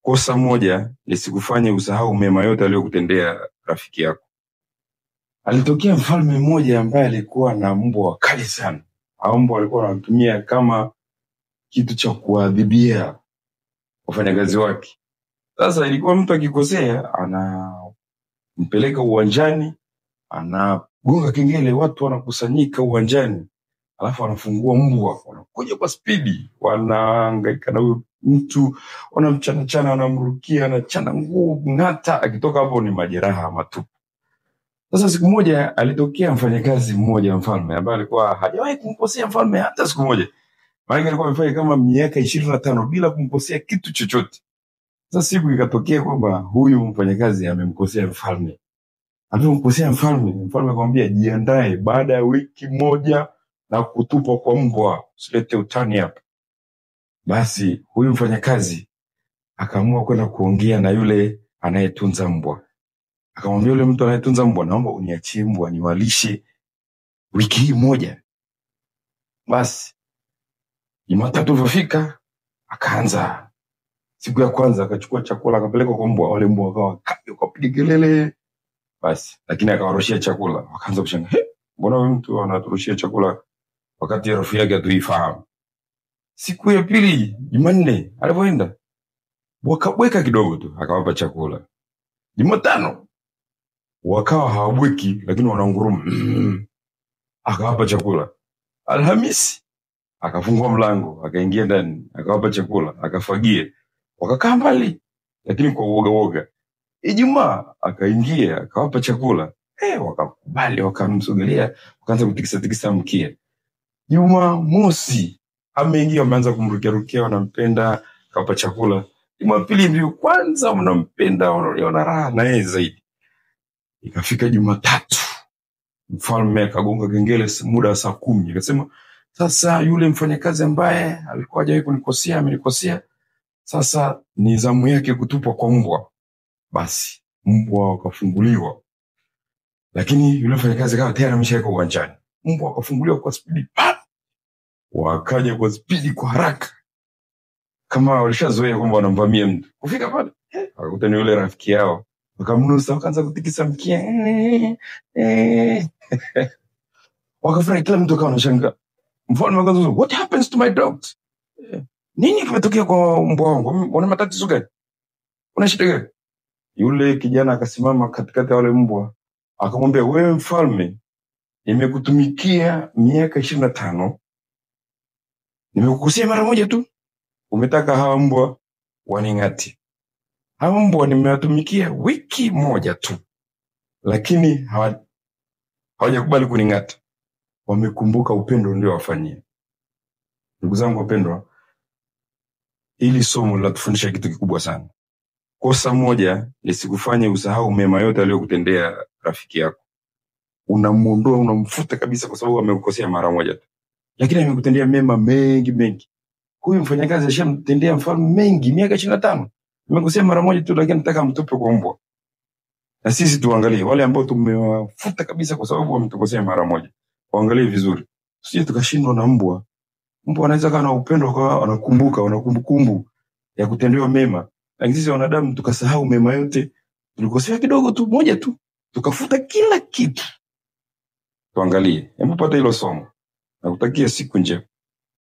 Kosa moja lisikufanye usahau mema yote aliyokutendea rafiki yako. Alitokea mfalme mmoja ambaye alikuwa na mbwa wakali sana. Hao mbwa walikuwa wanatumia kama kitu cha kuadhibia wafanyakazi wake. Sasa ilikuwa mtu akikosea anampeleka uwanjani, anagonga kengele, watu wanakusanyika uwanjani, alafu anafungua mbwa, wanakuja kwa spidi, wanahangaika na huyo mtu, wanamchana, wanamrukia, anachana nguo, ng'ata, akitoka hapo ni majeraha matupu. Sasa siku moja alitokea mfanyakazi mmoja mfalme ambaye alikuwa hajawahi kumkosea mfalme hata siku moja. Maana alikuwa amefanya kama miaka 25 bila kumkosea kitu chochote. Sasa siku ikatokea kwamba huyu mfanyakazi amemkosea mfalme. Alipomkosea mfalme akamwambia jiandae, baada ya wiki moja na kutupwa kwa mbwa, usilete utani hapa. Basi huyu mfanyakazi akaamua kwenda kuongea na yule anayetunza mbwa. Akamwambia yule mtu anayetunza mbwa, naomba uniachie mbwa niwalishe wiki hii moja. Basi Jumatatu ilipofika, akaanza siku ya kwanza, akachukua chakula akapeleka kwa mbwa. Wale mbwa wakawa wakapiga kelele. Basi lakini akawarushia chakula. Wakaanza kushangaa, mbona huyu mtu anaturushia chakula wakati harufu yake hatuifahamu? Siku ya pili, Jumanne, alipoenda wakabweka kidogo tu, akawapa chakula. Jumatano wakawa hawabweki lakini wanaunguruma, akawapa chakula. Alhamisi akafungua mlango, akaingia ndani, akawapa chakula, akafagia. Wakakaa mbali lakini kwa uoga. Ijumaa akaingia, akawapa chakula. Wakakubali, wakamsogelea, wakaanza kutikisa mkia. Jumamosi ameingia, wameanza kumrukia, wanampenda, akawapa chakula. Jumapili ndio kwanza wanampenda, wanaona raha na yeye zaidi. Ikafika Jumatatu, mfalme akagonga kengele muda wa saa 10. Akasema, sasa yule mfanyakazi ambaye alikuwa hajawahi kunikosea amenikosea, sasa ni zamu yake kutupwa kwa mbwa. Basi mbwa wakafunguliwa, lakini yule mfanyakazi akawa tayari ameshaweka uwanjani. Mbwa wakafunguliwa kwa spidi, wakaja kwa spidi, kwa haraka, kama walishazoea kwamba wanamvamia mtu. Kufika pale wakakuta ni yule rafiki yao, wakamnusa, wakaanza kutikisa mkia. Wakafurahi, kila mtu akawa anashangaa. Mfalme akaanza, what happens to my dogs? Nini kimetokea kwa mbwa wangu? Wana matatizo gani? Una shida gani? Yule kijana akasimama katikati ya wale mbwa, akamwambia, wewe mfalme, nimekutumikia miaka 25. Nimekukosea mara moja tu. Umetaka hawa mbwa waning'ati. Hawa mbwa nimewatumikia wiki moja tu, lakini hawajakubali kuning'ata. Wamekumbuka upendo ndio wafanyia. Ndugu zangu wapendwa, hili somo linatufundisha kitu kikubwa sana. Kosa moja lisikufanye usahau mema yote aliyokutendea rafiki yako. Unamuondoa, unamfuta kabisa kwa sababu amekukosea mara moja tu, lakini amekutendea mema mengi. Huyu mfanyakazi ashamtendea mfalme mengi, miaka 25. Amekosea mara moja tu, lakini nataka mtupe kwa mbwa. Na sisi tuangalie wale ambao tumewafuta kabisa kwa sababu wametukosea mara moja. Waangalie vizuri, sisi tukashindwa na mbwa. Mbwa anaweza kuwa na upendo, kwa anakumbuka, wana kumbukumbu ya kutendewa mema. Lakini sisi wanadamu tukasahau mema yote. Tulikosea kidogo tu, moja tu, tukafuta kila kitu. Tuangalie, hebu pata hilo somo. Nakutakia siku njema.